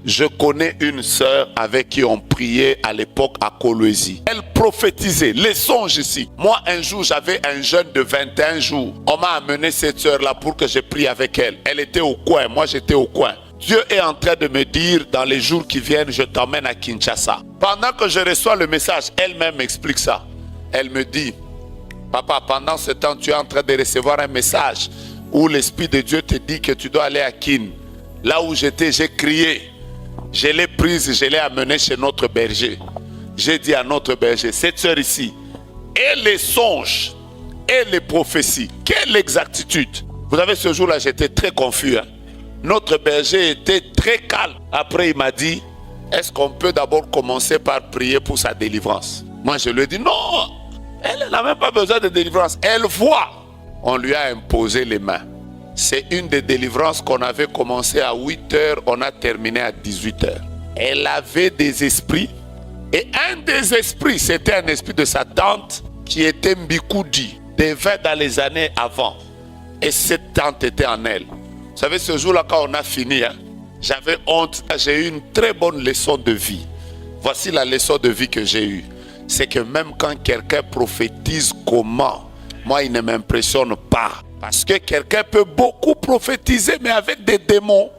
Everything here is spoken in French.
Je connais une sœur avec qui on priait à l'époque à Kolwezi. Elle prophétisait les songes ici. Moi, un jour, j'avais un jeûne de 21 jours. On m'a amené cette sœur-là pour que je prie avec elle. Elle était au coin, moi j'étais au coin. Dieu est en train de me dire, dans les jours qui viennent, je t'emmène à Kinshasa. Pendant que je reçois le message, elle-même m'explique ça. Elle me dit, papa, pendant ce temps, tu es en train de recevoir un message où l'Esprit de Dieu te dit que tu dois aller à Kin. Là où j'étais, j'ai crié. Je l'ai prise, je l'ai amenée chez notre berger. J'ai dit à notre berger, cette sœur ici, et les songes, et les prophéties, quelle exactitude. Vous savez, ce jour-là, j'étais très confus. Notre berger était très calme. Après, il m'a dit, est-ce qu'on peut d'abord commencer par prier pour sa délivrance? Moi, je lui ai dit, non, elle n'a même pas besoin de délivrance. Elle voit. On lui a imposé les mains. C'est une des délivrances qu'on avait commencé à 8 h, on a terminé à 18 h. Elle avait des esprits. Et un des esprits, c'était un esprit de sa tante qui était Mbikoudi, défunt dans les années avant. Et cette tante était en elle. Vous savez, ce jour-là, quand on a fini, j'avais honte. J'ai eu une très bonne leçon de vie. Voici la leçon de vie que j'ai eue. C'est que même quand quelqu'un prophétise comment, moi, il ne m'impressionne pas. Parce que quelqu'un peut beaucoup prophétiser, mais avec des démons.